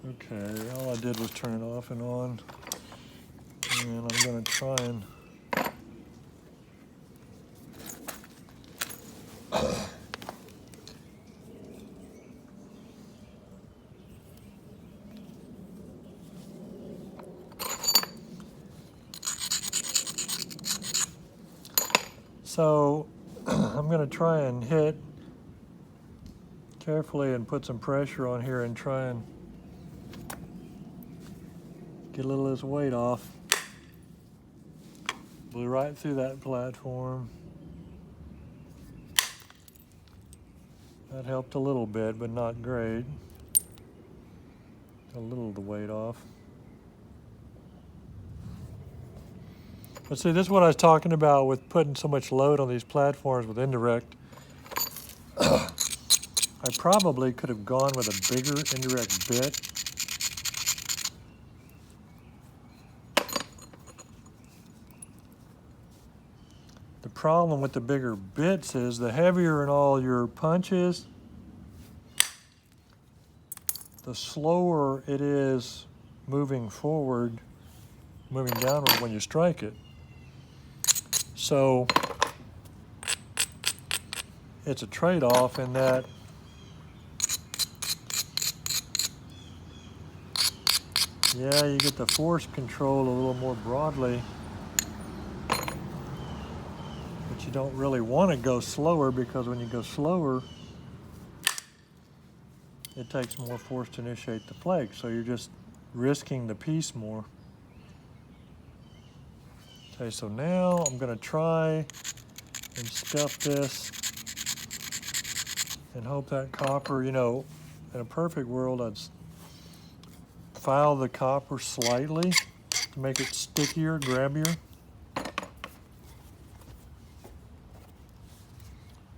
Okay, all I did was turn it off and on, and I'm going to try and so I'm going to try and hit carefully and put some pressure on here and try and get a little of this weight off. Blew right through that platform. That helped a little bit, but not great. A little of the weight off. But see, this is what I was talking about with putting so much load on these platforms with indirect. I probably could have gone with a bigger indirect bit. The problem with the bigger bits is the heavier in all your punches, the slower it is moving forward, moving downward when you strike it. So it's a trade-off in that yeah, you get the force control a little more broadly, but you don't really want to go slower because when you go slower, it takes more force to initiate the flake, so you're just risking the piece more. Okay, so now I'm going to try and scuff this and hope that copper, in a perfect world, I'd file the copper slightly to make it stickier, grabbier.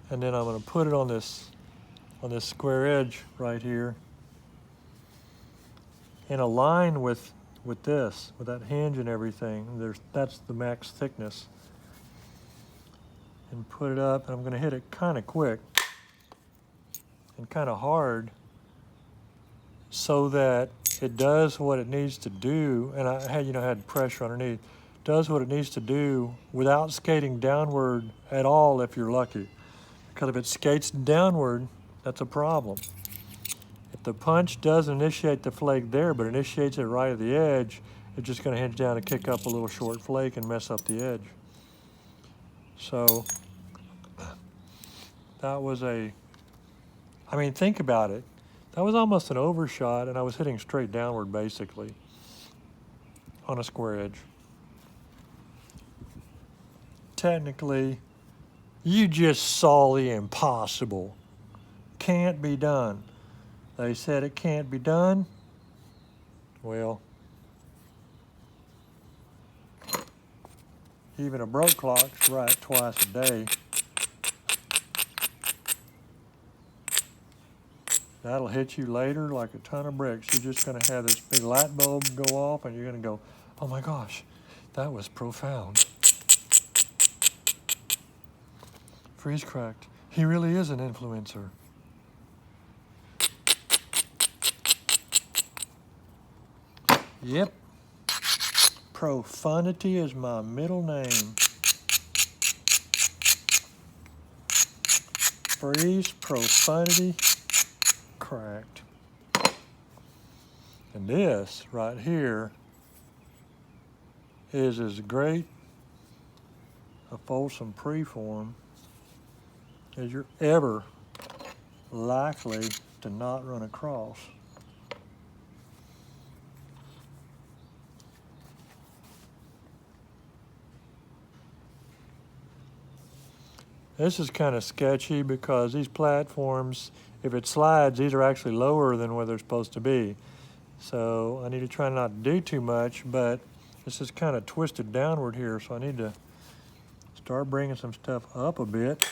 And then I'm going to put it on this square edge right here in a line with that hinge and everything. That's the max thickness. And put it up, and I'm going to hit it kind of quick and kind of hard so that it does what it needs to do. And I had pressure underneath. Does what it needs to do without skating downward at all if you're lucky. Because if it skates downward, that's a problem. If the punch doesn't initiate the flake there, but initiates it right at the edge, it's just going to hinge down and kick up a little short flake and mess up the edge. So that was think about it. That was almost an overshot, and I was hitting straight downward basically on a square edge. Technically, you just saw the impossible. Can't be done. They said it can't be done. Well, even a broke clock's right twice a day. That'll hit you later like a ton of bricks. You're just going to have this big light bulb go off, and you're going to go, oh my gosh, that was profound. Freeze cracked. He really is an influencer. Yep. Profundity is my middle name. Freeze, profundity, cracked. And this right here is as great a Folsom preform as you're ever likely to not run across. This is kind of sketchy because these platforms, if it slides, these are actually lower than where they're supposed to be. So I need to try not to do too much, but this is kind of twisted downward here, so I need to start bringing some stuff up a bit.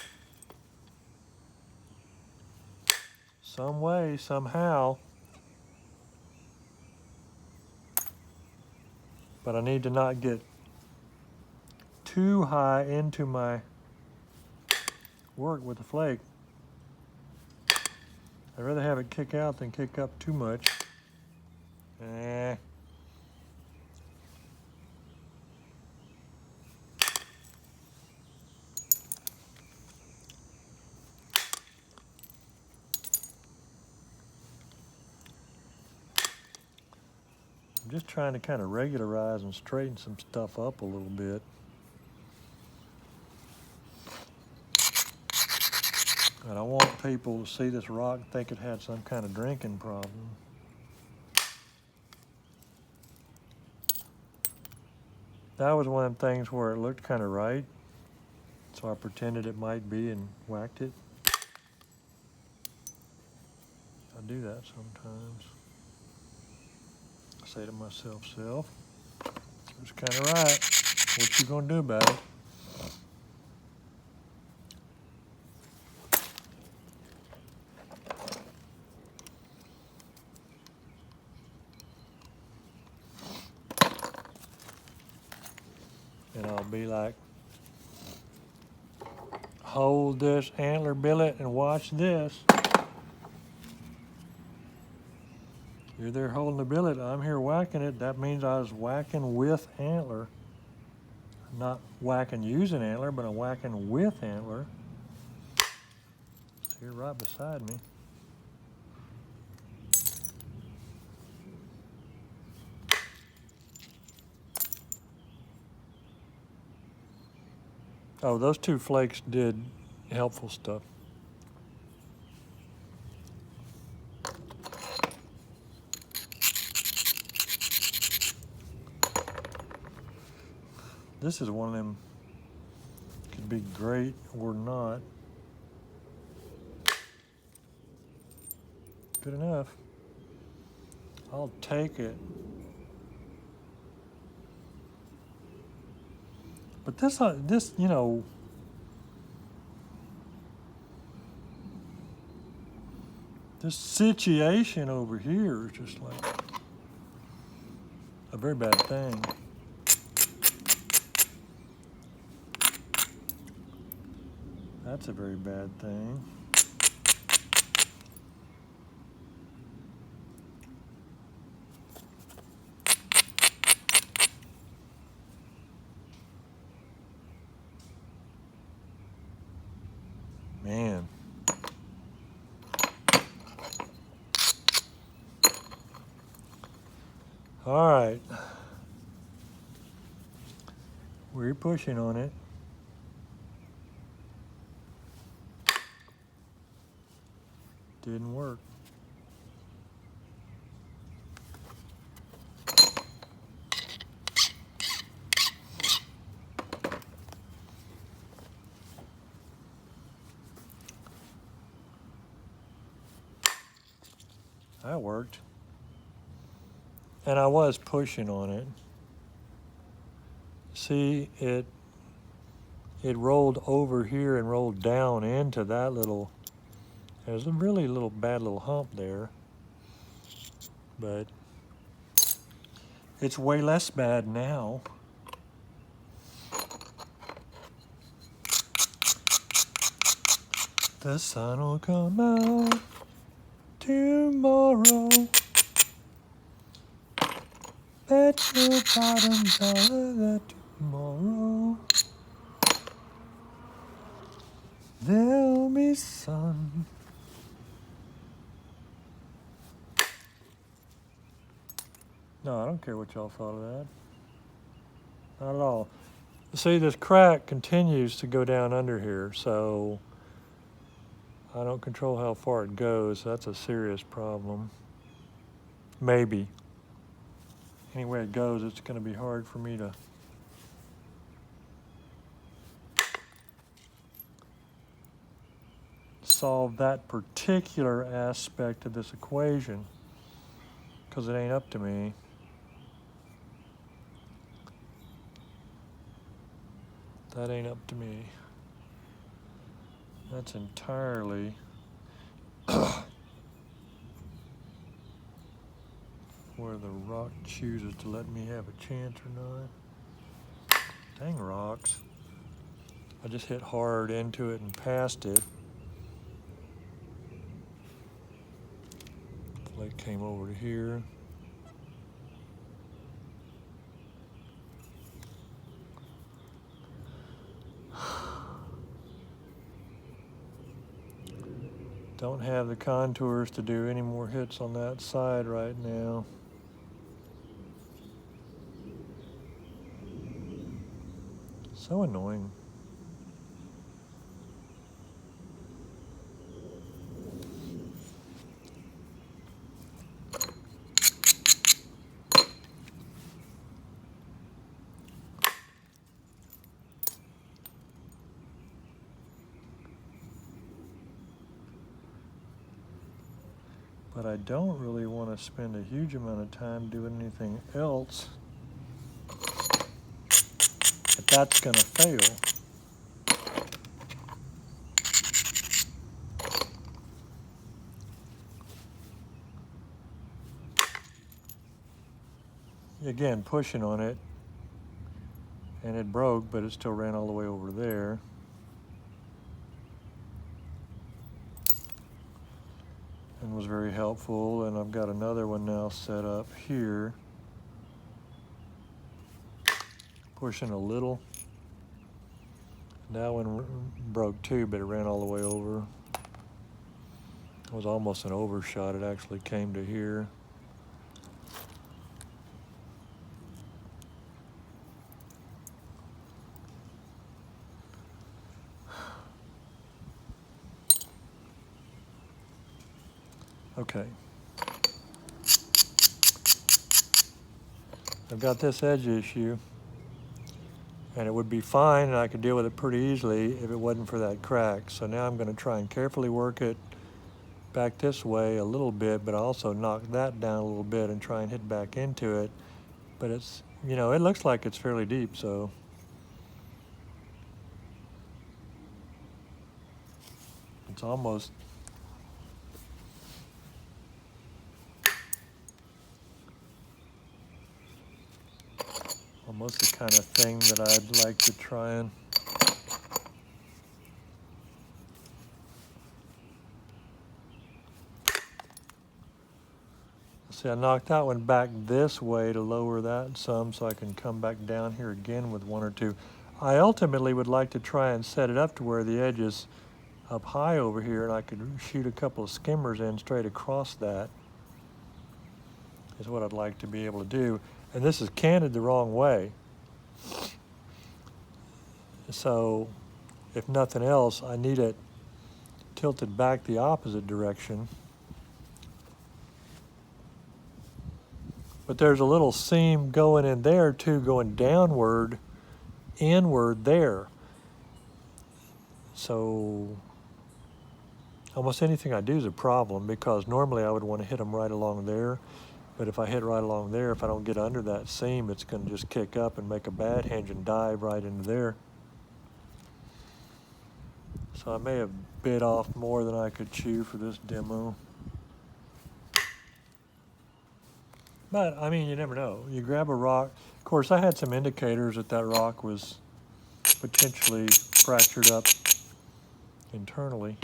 Some way, somehow. But I need to not get too high into my work with the flake. I'd rather have it kick out than kick up too much. Eh. I'm just trying to kind of regularize and straighten some stuff up a little bit. I don't want people to see this rock and think it had some kind of drinking problem. That was one of them things where it looked kind of right, so I pretended it might be and whacked it. I do that sometimes. I say to myself, self, it's kind of right. What you gonna do about it? And I'll be like, hold this antler billet and watch this. You're there holding the billet, I'm here whacking it. That means I was whacking with antler. Not whacking using antler, but I'm whacking with antler. So you're right beside me. Oh, those two flakes did helpful stuff. This is one of them, could be great or not. Good enough. I'll take it. But this, you know, this situation over here is just like a very bad thing. That's a very bad thing. Man. All right. We're pushing on it. Didn't work. That worked. And I was pushing on it. See, it rolled over here and rolled down into that little, there's a really little bad little hump there. But it's way less bad now. The sun will come out tomorrow. Bet your bottom dollar that tomorrow there'll be sun. No, I don't care what y'all thought of that. Not at all. See, this crack continues to go down under here, so I don't control how far it goes. That's a serious problem. Maybe. Any way it goes, it's going to be hard for me to solve that particular aspect of this equation, because it ain't up to me. That ain't up to me. That's entirely where the rock chooses to let me have a chance or not. Dang rocks. I just hit hard into it and past it. Flake came over to here. Don't have the contours to do any more hits on that side right now. So annoying. But I don't really want to spend a huge amount of time doing anything else if that's going to fail. Again, pushing on it, and it broke, but it still ran all the way over there. And was very helpful, and I've got another one now set up here. Pushing a little. That one broke too, but it ran all the way over. It was almost an overshot. It actually came to here. Okay. I've got this edge issue, and it would be fine, and I could deal with it pretty easily if it wasn't for that crack. So now I'm going to try and carefully work it back this way a little bit, but also knock that down a little bit and try and hit back into it. But it's, you know, it looks like it's fairly deep, so it's almost the kind of thing that I'd like to try and see. I knocked that one back this way to lower that some so I can come back down here again with one or two. I ultimately would like to try and set it up to where the edge is up high over here, and I could shoot a couple of skimmers in straight across that is what I'd like to be able to do. And this is canted the wrong way. So if nothing else, I need it tilted back the opposite direction. But there's a little seam going in there too, going downward, inward there. So almost anything I do is a problem, because normally I would want to hit them right along there. But if I hit right along there, if I don't get under that seam, it's going to just kick up and make a bad hinge and dive right into there. So I may have bit off more than I could chew for this demo. But, I mean, you never know. You grab a rock. Of course, I had some indicators that that rock was potentially fractured up internally.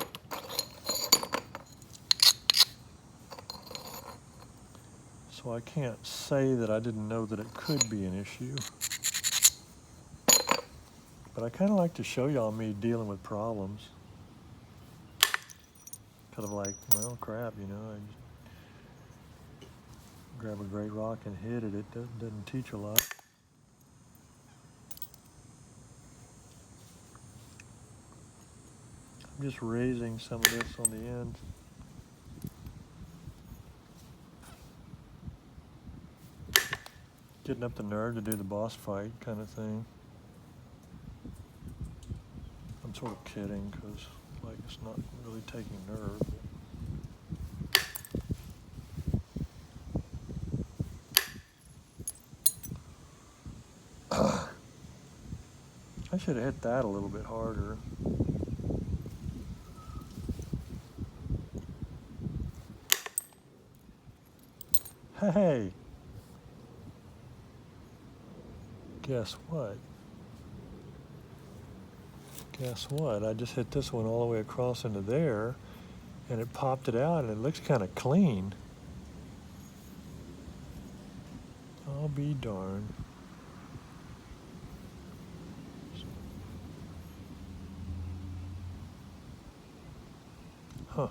So I can't say that I didn't know that it could be an issue. But I kind of like to show y'all me dealing with problems. Kind of like, well, crap, you know, I just grab a great rock and hit it. It doesn't teach a lot. I'm just raising some of this on the end. Getting up the nerve to do the boss fight kind of thing. I'm sort of kidding, because like it's not really taking nerve. I should have hit that a little bit harder. Hey! Guess what? Guess what? I just hit this one all the way across into there, and it popped it out, and it looks kind of clean. I'll be darned. Huh.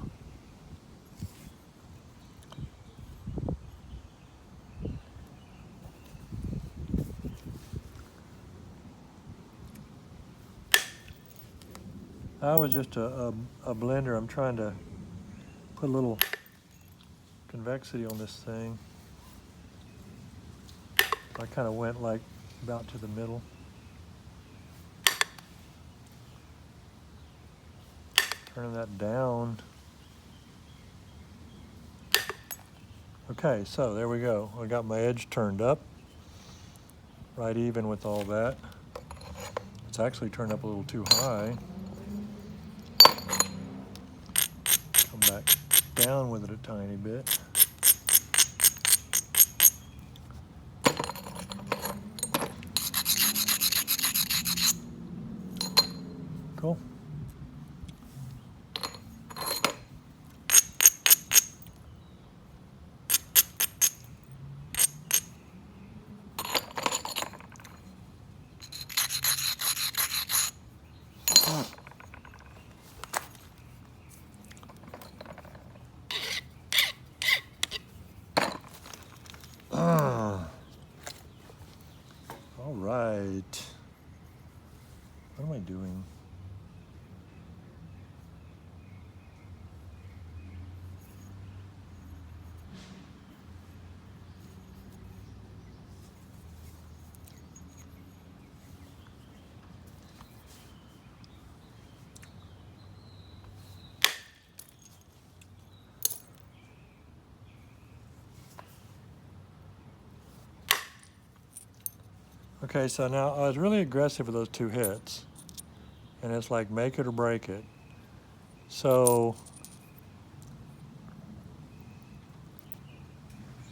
I was just a blender. I'm trying to put a little convexity on this thing. I kind of went like about to the middle. Turning that down. Okay, so there we go. I got my edge turned up, right even with all that. It's actually turned up a little too high. Come back down with it a tiny bit. Cool. All right. What am I doing? Okay, so now I was really aggressive with those two hits. And it's like make it or break it. So,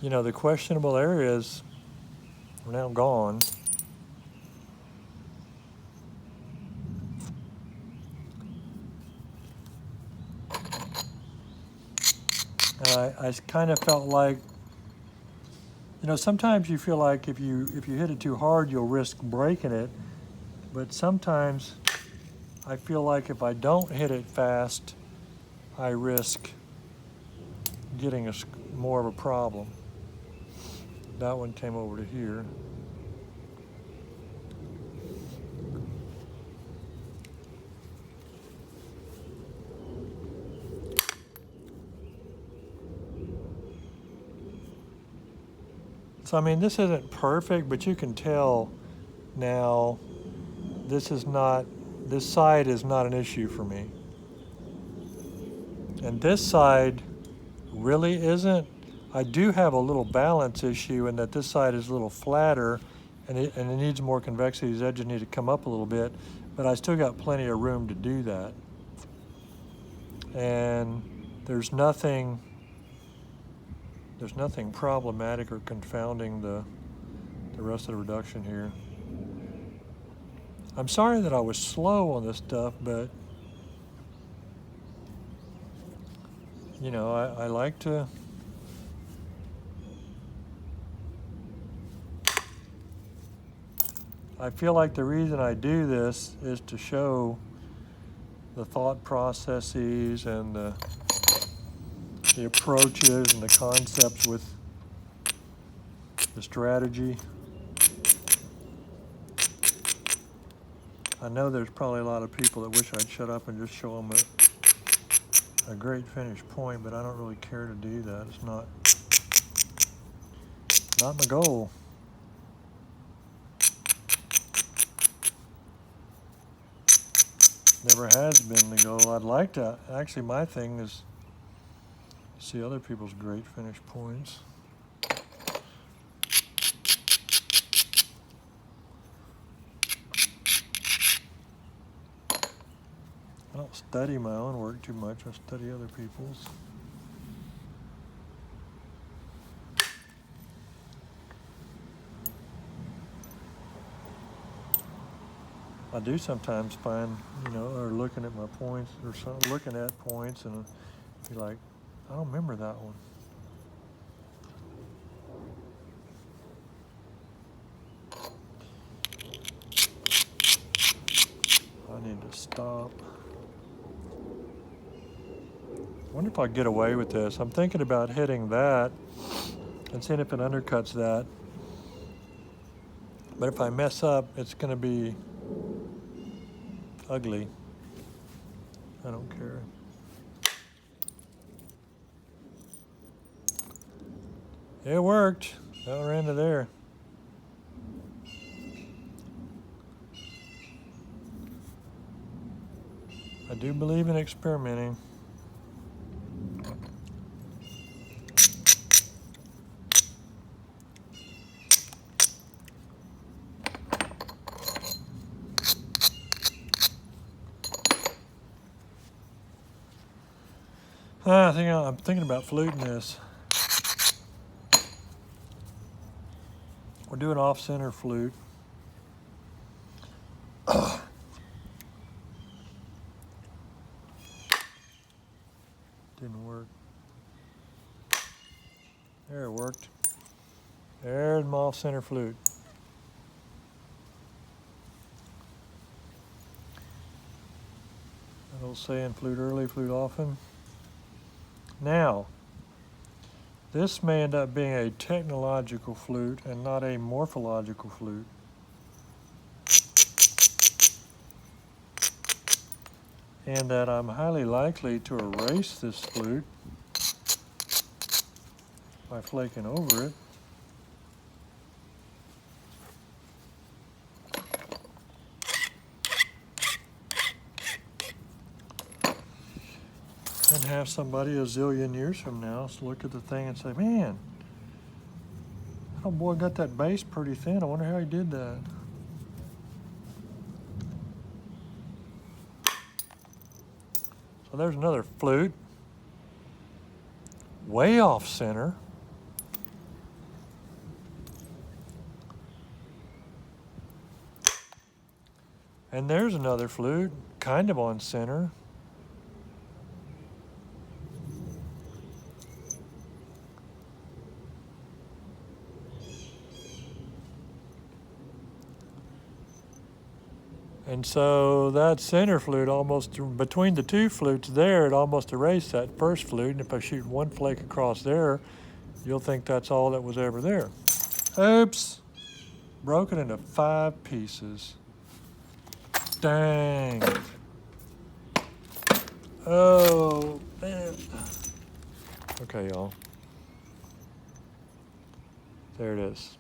you know, the questionable areas are now gone. And I kind of felt like, you know, sometimes you feel like if you hit it too hard, you'll risk breaking it. But sometimes I feel like if I don't hit it fast, I risk getting more of a problem. That one came over to here. So I mean, this isn't perfect, but you can tell now this side is not an issue for me. And this side really isn't. I do have a little balance issue in that this side is a little flatter and it needs more convexity. These edges need to come up a little bit, but I still got plenty of room to do that. And there's nothing problematic or confounding the rest of the reduction here. I'm sorry that I was slow on this stuff, but you know, I like to I feel like the reason I do this is to show the thought processes and the approaches and the concepts with the strategy. I know there's probably a lot of people that wish I'd shut up and just show them a great finished point, but I don't really care to do that. It's not my goal. Never has been the goal. I'd like to, actually my thing is see other people's great finished points. I don't study my own work too much. I study other people's. I do sometimes find, you know, or looking at my points or something, looking at points and be like, I don't remember that one. I need to stop. I wonder if I get away with this. I'm thinking about hitting that and seeing if it undercuts that. But if I mess up, it's going to be ugly. I don't care. It worked. That ran into there. I do believe in experimenting. I'm thinking about fluting this. We're doing off-center flute. Didn't work. There, it worked. There's my off-center flute. That old saying, flute early, flute often. Now, this may end up being a technological flute and not a morphological flute. And that I'm highly likely to erase this flute by flaking over it. And have somebody a zillion years from now look at the thing and say, man, that old boy got that bass pretty thin. I wonder how he did that. So there's another flute. Way off center. And there's another flute, kind of on center. And so that center flute almost, between the two flutes there, it almost erased that first flute. And if I shoot one flake across there, you'll think that's all that was ever there. Oops, broken into 5 pieces. Dang. Oh, man. Okay, y'all. There it is.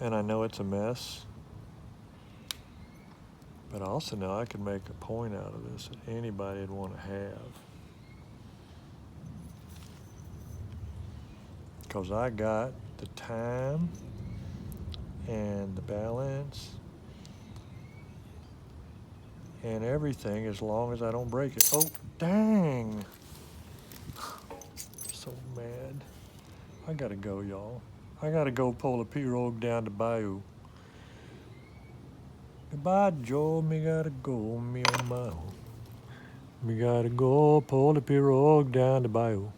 And I know it's a mess, but I also know I could make a point out of this that anybody would want to have. Because I got the time and the balance and everything as long as I don't break it. Oh, dang. So mad. I gotta go, y'all. I gotta go pull a pirogue down the bayou. Goodbye, Joe. Me gotta go, me on my own. Me gotta go pull the pirogue down the bayou.